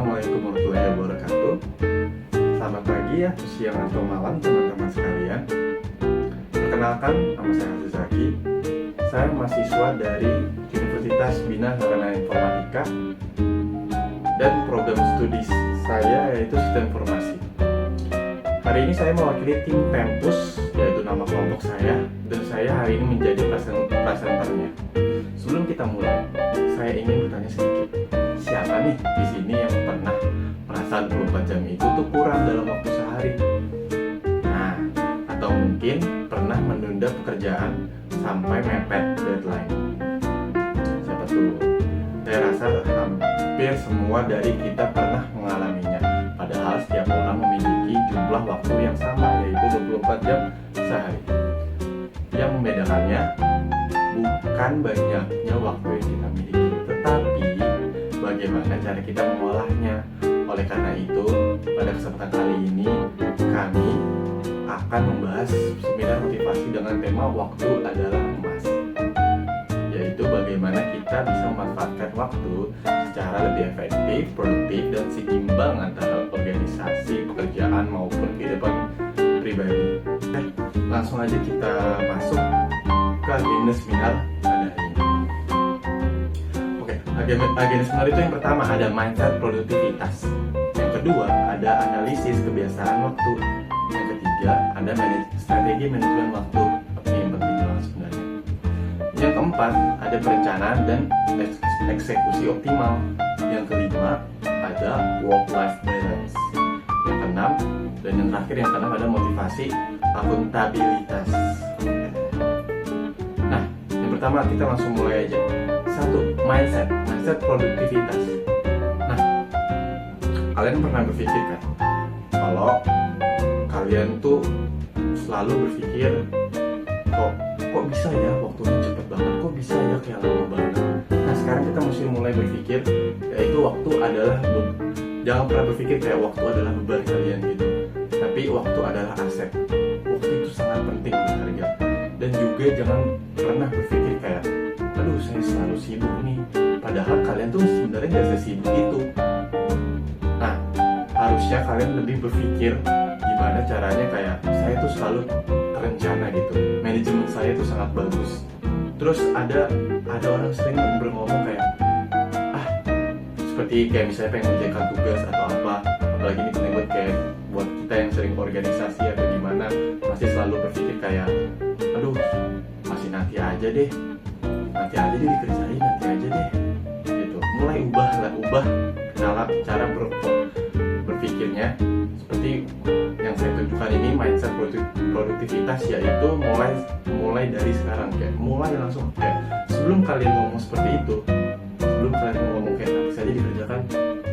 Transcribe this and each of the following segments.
Assalamualaikum warahmatullahi wabarakatuh. Selamat pagi atau siang atau malam teman-teman sekalian. Perkenalkan, nama saya Hafiz Zaki. Saya mahasiswa dari Universitas Bina Sarana Informatika dan program studi saya yaitu Sistem Informasi. Hari ini saya mewakili tim Tempus, yaitu nama kelompok saya, dan saya hari ini menjadi presenternya. Sebelum kita mulai, saya ingin bertanya sedikit. Siapa nih di sini yang pernah merasa 24 jam itu tuh kurang dalam waktu sehari? Nah, atau mungkin pernah menunda pekerjaan sampai mepet deadline. Siapa tuh? Saya rasa hampir semua dari kita pernah mengalaminya. Padahal setiap orang memiliki jumlah waktu yang sama, yaitu 24 jam sehari. Yang membedakannya bukan banyaknya waktu yang kita miliki, tetapi bagaimana cara kita mengolahnya. Oleh karena itu, pada kesempatan kali ini kami akan membahas seminar motivasi dengan tema waktu adalah emas, yaitu bagaimana kita bisa memanfaatkan waktu secara lebih efektif, produktif, dan seimbang antara organisasi, pekerjaan maupun kehidupan pribadi. Langsung aja kita masuk ke agenda seminar pada hari ini. Oke, agenda seminar itu yang pertama ada mindset produktivitas, yang kedua ada analisis kebiasaan waktu, yang ketiga ada strategi manajemen waktu. Ini yang penting banget sebenarnya. Yang keempat ada perencanaan dan eksekusi optimal. Yang kelima ada work-life balance. Yang keenam dan yang terakhir yang keenam ada motivasi akuntabilitas. Nah, yang pertama kita langsung mulai aja. Satu, mindset produktivitas. Nah, kalian pernah berpikir kan kalau kalian tuh selalu berpikir kok bisa ya waktunya cepet banget, kok bisa ya kayak lama banget. Nah, sekarang kita mesti mulai berpikir yaitu waktu adalah jangan pernah berpikir kayak waktu adalah beban kalian gitu, tapi waktu adalah aset. Waktu itu sangat penting, berharga. Dan juga jangan pernah berpikir kayak aduh saya selalu sibuk nih, padahal kalian tuh sebenarnya gak sesibuk itu. Nah, harusnya kalian lebih berpikir gimana caranya kayak saya tuh selalu terencana gitu, manajemen saya tuh sangat bagus. Terus ada orang sering ngomong kayak seperti kayak misalnya pengen mengerjakan tugas atau apa, apalagi ini penting buat kita yang sering organisasi atau gimana, masih selalu berpikir kayak aduh masih nanti aja deh dikerjain, nanti aja deh gitu. Mulai ubah cara berpikirnya seperti yang saya tunjukkan ini, mindset produktivitas, yaitu mulai dari sekarang, kayak mulai langsung kayak sebelum kalian ngomong seperti itu, sebelum kalian ngomong kayak nanti saja dikerjakan,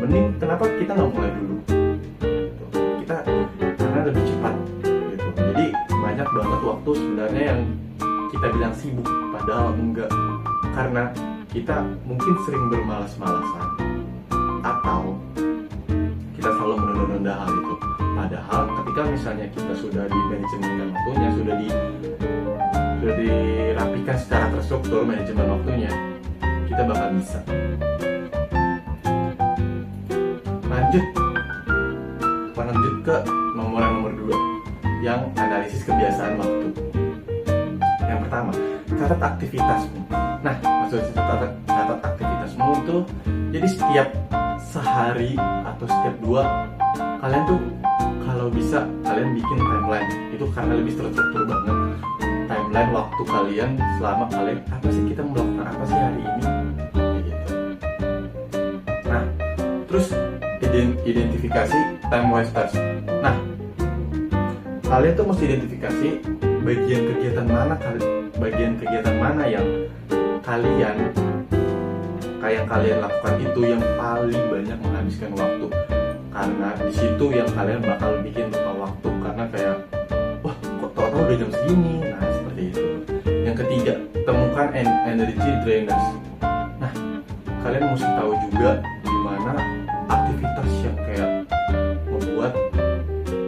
mending kenapa kita nggak mulai dulu gitu. Kita karena lebih cepat gitu. Jadi banyak banget waktu sebenarnya yang kita bilang sibuk padahal enggak, karena kita mungkin sering bermalas-malasan atau kita selalu menunda-nunda hal itu. Padahal ketika misalnya kita sudah di manajemen waktunya, sudah dirapikan secara terstruktur manajemen waktunya, kita bakal bisa. Lanjut ke nomor 2, yang analisis kebiasaan waktu. Yang pertama, catat aktivitasmu. Nah, maksudnya catat aktivitasmu itu jadi setiap sehari atau setiap 2, kalian tuh kalau bisa kalian bikin timeline. Itu karena lebih terstruktur banget timeline waktu kalian selama kalian apa sih kita melakukan apa sih hari ini gitu. Nah, terus identifikasi time wasters. Nah, kalian tuh mesti identifikasi bagian kegiatan mana yang kalian lakukan itu yang paling banyak menghabiskan waktu, karena di situ yang kalian bakal bikin lupa waktu, karena kayak wah kok tau-tau udah jam segini. Nah, seperti itu. Yang ketiga, temukan energy drainers. Nah, kalian mesti tahu juga gimana aktivitas yang kayak membuat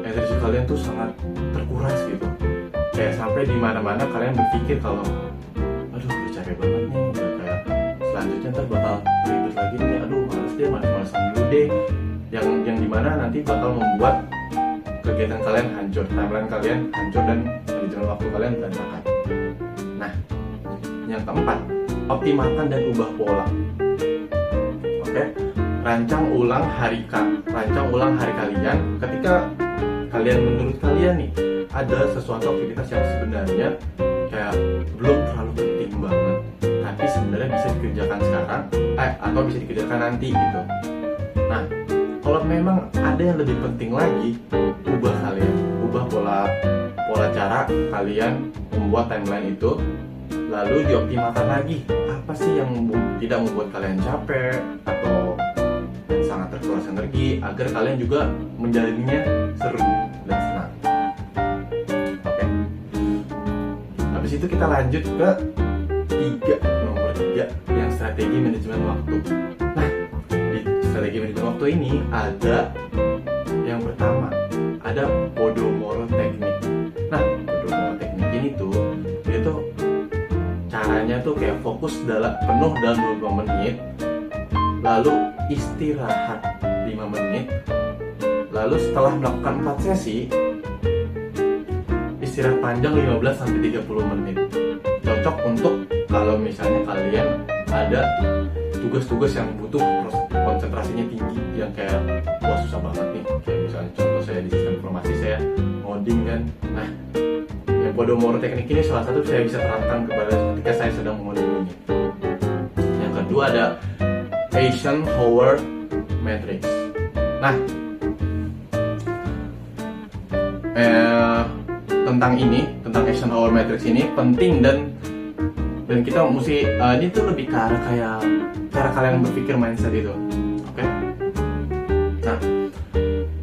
energi kalian tuh sangat terkuras gitu, kayak sampai di mana-mana kalian berpikir kalau aduh udah capek banget nih, udah kayak selanjutnya ntar bakal ribet lagi nih, aduh males deh, males-malesan dulu deh. yang dimana nanti bakal membuat kegiatan kalian hancur, timeline kalian hancur, dan manajemen waktu kalian berantakan. Nah, yang keempat, optimalkan dan ubah pola. Oke, rancang ulang hari kalian ketika kalian, menurut kalian nih, ada sesuatu aktivitas yang sebenarnya kayak belum terlalu penting banget, tapi sebenarnya bisa dikerjakan sekarang atau bisa dikerjakan nanti gitu. Nah, kalau memang ada yang lebih penting lagi, ubah pola cara kalian membuat timeline itu, lalu dioptimalkan lagi. Apa sih yang tidak membuat kalian capek atau sangat terkuras energi, agar kalian juga menjalaninya seru dan senang. Oke. Habis itu kita lanjut ke nomor 3 yang strategi manajemen waktu. Nah, di strategi manajemen waktu ini ada yang pertama, ada Pomodoro Technique. Nah, Pomodoro Technique ini tuh, dia tuh caranya tuh kayak fokus penuh dalam 20 menit, lalu istirahat 5 menit, lalu setelah melakukan 4 sesi, istirahat panjang 15-30 menit. Cocok untuk kalau misalnya kalian ada tugas-tugas yang butuh konsentrasinya tinggi, yang kayak wah susah banget nih, kayak misalnya contoh saya di sistem informasi, saya ngoding kan. Nah, yang Pomodoro Technique ini salah satu saya bisa terapkan kepada ketika saya sedang mengoding ini. Yang kedua ada Eisenhower Matrix. Nah, tentang Eisenhower Matrix ini penting, dan kita mesti ini tuh lebih ke arah kayak cara kalian berpikir, mindset itu. Oke? Nah,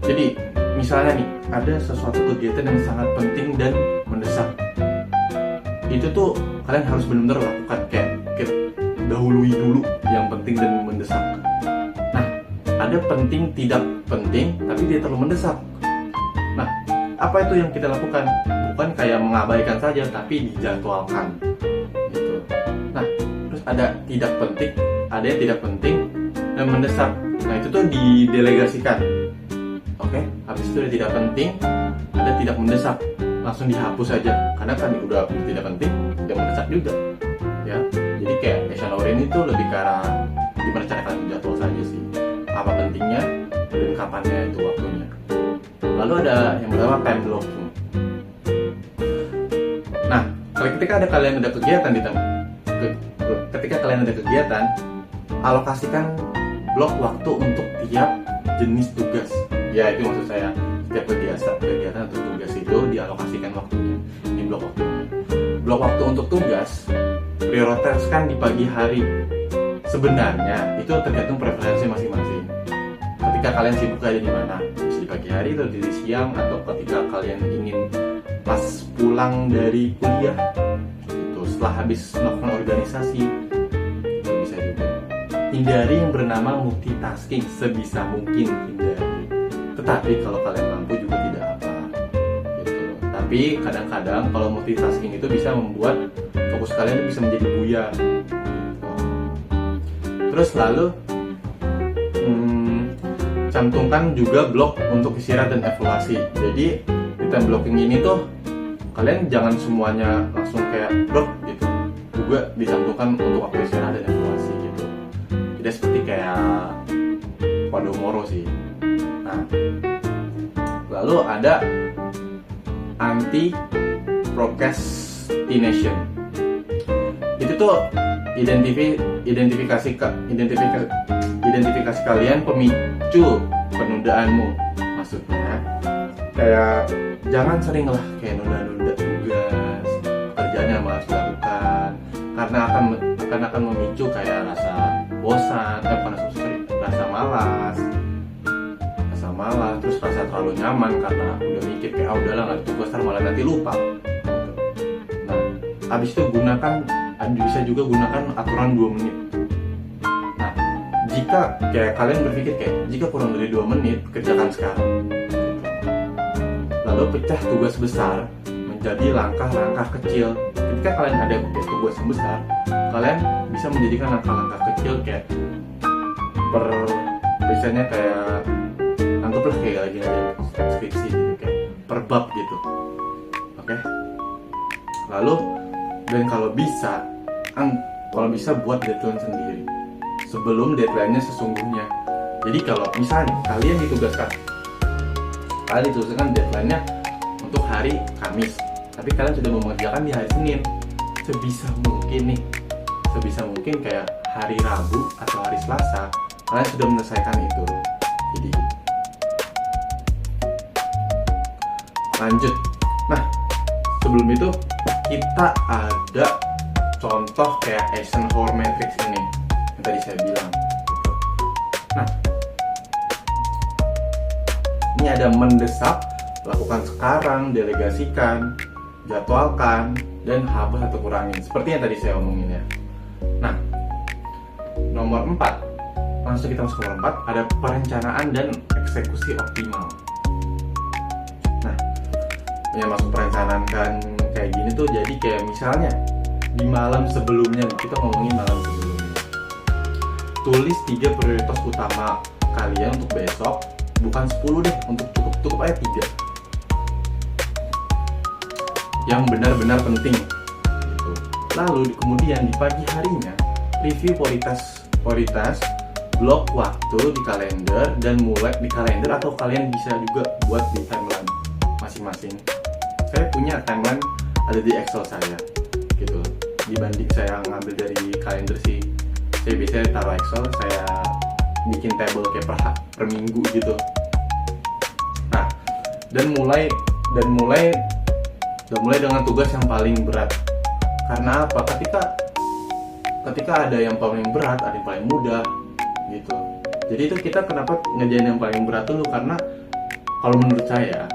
jadi misalnya nih, ada sesuatu kegiatan yang sangat penting dan mendesak. Itu tuh kalian harus benar-benar lakukan, kayak dahului dulu yang penting dan mendesak. Nah, ada penting tidak penting tapi dia terlalu mendesak. Nah, apa itu yang kita lakukan? Bukan kayak mengabaikan saja, tapi dijadwalkan gitu. Nah, terus ada tidak penting, ada yang tidak penting dan mendesak. Nah, itu tuh didelegasikan. Oke, habis itu ada tidak penting, ada tidak mendesak, langsung dihapus saja, karena kan udah tidak penting, tidak mendesak juga ya. Jadi kayak Eisenhower ini tuh lebih ke arah gimana cara kalian jadwal saja sih, apa pentingnya dan kapannya itu waktunya. Lalu ada yang pertama, time blocking. Nah, ketika kalian ada kegiatan ketika kalian ada kegiatan, alokasikan blok waktu untuk tiap jenis tugas. Ya, itu maksud saya, setiap kegiatan atau tugas itu dialokasikan waktunya, di blok waktunya. Blok waktu untuk tugas prioritaskan di pagi hari. Sebenarnya itu tergantung preferensi masing-masing. Ketika kalian sibuk ada di mana, bisa di pagi hari atau di siang, atau ketika kalian ingin pas pulang dari kuliah itu setelah habis melakukan organisasi, itu bisa juga. Hindari yang bernama multitasking, sebisa mungkin hindari. Tetapi kalau kalian mampu juga tidak apa gitu. Tapi kadang-kadang kalau multitasking itu bisa membuat fokus kalian bisa menjadi buyar gitu. Terus lalu cantumkan juga blok untuk istirahat dan evaluasi. Jadi di time blocking ini tuh kalian jangan semuanya langsung kayak blok gitu, juga dicantumkan untuk waktu istirahat dan evaluasi gitu. Tidak seperti kayak Pomodoro sih. Nah, lalu ada anti procrastination. Itu tuh identifikasi kalian pemicu penundaanmu. Maksudnya kayak jangan sering lah kayak nunda-nunda tugas, pekerjaan yang harus dilakukan, karena akan memicu kayak rasa bosan, rasa malas, terus rasa terlalu nyaman karena udah mikir kayak udahlah nggak tugas, malah nanti lupa. Nah, habis itu bisa juga gunakan aturan 2 menit. Nah, jika kayak kalian berpikir kayak jika kurang dari 2 menit, kerjakan sekarang. Lalu pecah tugas besar menjadi langkah-langkah kecil. Ketika kalian ada tugas yang besar, kalian bisa menjadikan langkah-langkah kecil kayak misalnya kayak anggaplah kayak lagi ngerjain skripsi gitu, kayak per bab gitu. Oke. Lalu dan kalau bisa buat deadline sendiri sebelum deadline-nya sesungguhnya. Jadi kalau misalnya kalian ditugaskan deadline-nya untuk hari Kamis, tapi kalian sudah mengerjakan di hari Senin, sebisa mungkin kayak hari Rabu atau hari Selasa kalian sudah menyelesaikan itu. Jadi lanjut. Nah, sebelum itu kita ada contoh kayak Eisenhower Matrix ini yang tadi saya bilang gitu. Nah, ini ada mendesak, lakukan sekarang, delegasikan, jadwalkan, dan habis atau kurangin, seperti yang tadi saya omongin ya. Nah, nomor 4, langsung kita masuk ke nomor 4, ada perencanaan dan eksekusi optimal. Nah, yang masuk perencanaan kan kayak gini tuh, jadi kayak misalnya di malam sebelumnya, kita ngomongin malam sebelumnya, tulis 3 prioritas utama kalian untuk besok, bukan 10 deh, untuk cukup aja 3 yang benar-benar penting gitu. Lalu kemudian di pagi harinya review prioritas, blok waktu di kalender, dan mulai di kalender, atau kalian bisa juga buat di timeline masing-masing. Saya punya timeline ada di Excel saya gitu. Dibanding saya ngambil dari kalender sih, saya biasanya taruh Excel, saya bikin table kayak per minggu gitu. Nah, dan mulai dengan tugas yang paling berat. Karena apa? Ketika ada yang paling berat, ada yang paling mudah gitu. Jadi itu kita kenapa ngerjain yang paling berat dulu, karena kalau menurut saya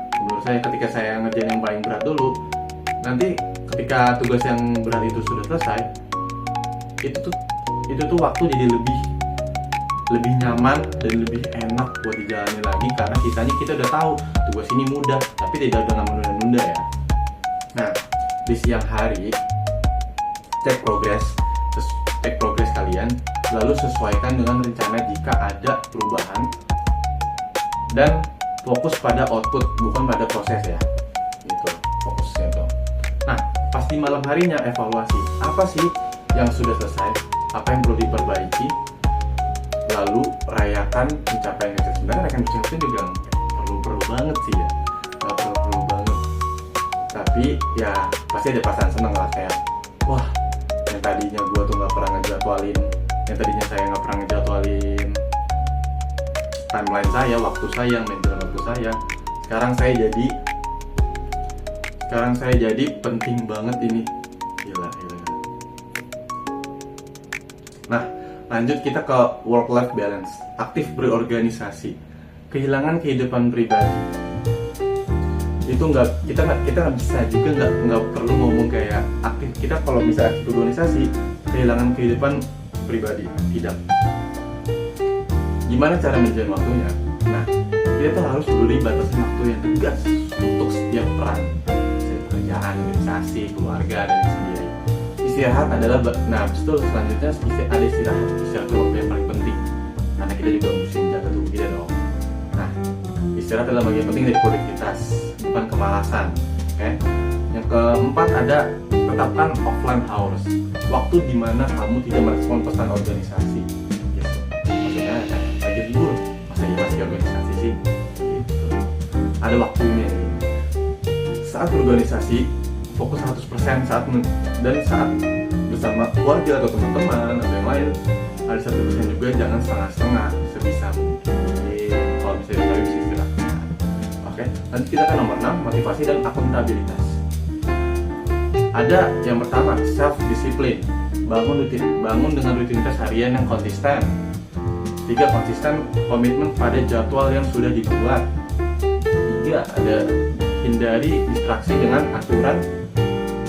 ketika saya ngerjain yang paling berat dulu, nanti ketika tugas yang berat itu sudah selesai, itu tuh waktu jadi lebih nyaman dan lebih enak buat dijalani lagi, karena sisanya kita udah tahu tugas ini mudah, tapi tidak dengan menunda-nunda ya. Nah, di siang hari cek progres kalian, lalu sesuaikan dengan rencana jika ada perubahan, dan fokus pada output bukan pada proses ya, gitu fokusnya tuh. Nah, pasti malam harinya evaluasi apa sih yang sudah selesai, apa yang perlu diperbaiki, lalu rayakan pencapaian itu. Sebenarnya rayakan pencapaian itu juga perlu banget sih ya, nggak perlu banget, tapi ya pasti ada perasaan seneng lah, kayak wah, yang tadinya gue tuh nggak pernah ngejadwalin, timeline saya, waktu saya, manajemen waktu saya, sekarang saya jadi penting banget ini, gila. Nah, lanjut kita ke work life balance, aktif berorganisasi, kehilangan kehidupan pribadi. Itu kita nggak bisa juga, nggak perlu ngomong kayak aktif. Kita kalau bisa aktif berorganisasi, kehilangan kehidupan pribadi, tidak. Gimana cara manajemen waktunya? Nah, kita tuh harus beri batasan waktu yang tegas untuk setiap peran, pekerjaan, organisasi, keluarga, dan sendiri. Istirahat adalah, selanjutnya ada istirahat itu waktu yang paling penting, karena kita juga mesti menjaga tubuh kita dong. Nah, istirahat adalah bagian penting dari produktivitas, bukan kemalasan. Oke? Yang keempat ada tetapkan offline hours, waktu di mana kamu tidak merespon pesan organisasi. Gitu. Maksudnya lagi libur, masih organisasi sih. Gitu. Ada waktunya. Saat berorganisasi, fokus 100% saat bersama keluarga atau teman-teman atau yang lain. Ada 1% juga, jangan setengah-setengah, sebisa mungkin. Kalau bisa istirahat. Oke, nanti kita ke nomor 6, motivasi dan akuntabilitas. Ada yang pertama, self discipline, bangun dengan rutinitas harian yang konsisten. 3, konsisten komitmen pada jadwal yang sudah dibuat. 3, ada hindari distraksi dengan aturan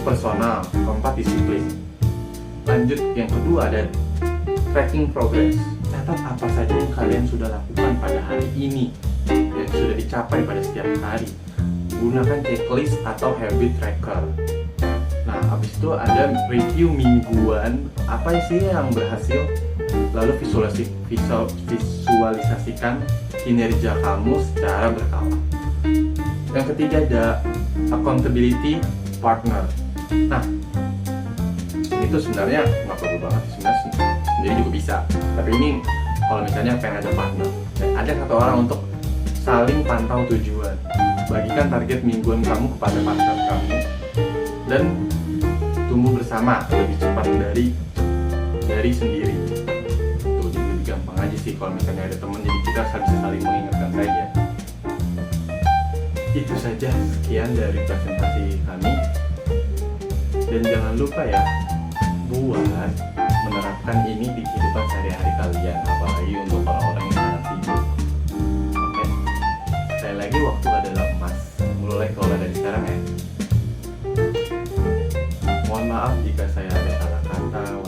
personal. 4, disiplin. Lanjut, yang kedua ada tracking progress, catat apa saja yang kalian sudah lakukan pada hari ini, yang sudah dicapai pada setiap hari. Gunakan checklist atau habit tracker. Nah, habis itu ada review mingguan, apa sih yang berhasil, lalu visualisasikan kinerja kamu secara berkala. Yang ketiga ada accountability partner. Nah, ini tuh sebenarnya nggak perlu banget, sebenarnya sendiri juga bisa. Tapi ini kalau misalnya pengen ada partner, ada satu orang untuk saling pantau tujuan. Bagikan target mingguan kamu kepada partner kamu dan tumbuh bersama lebih cepat dari sendiri. Tuh, jadi lebih gampang aja sih kalau misalnya ada teman, jadi kita bisa saling mengingatkan saja. Itu saja, sekian dari presentasi kami. Dan jangan lupa ya, buat menerapkan ini di kehidupan sehari-hari kalian, apalagi untuk orang-orang yang sangat sibuk. Oke, sekali lagi, waktu adalah emas. Mulai kelola dari sekarang ya. Mohon maaf jika saya ada salah kata.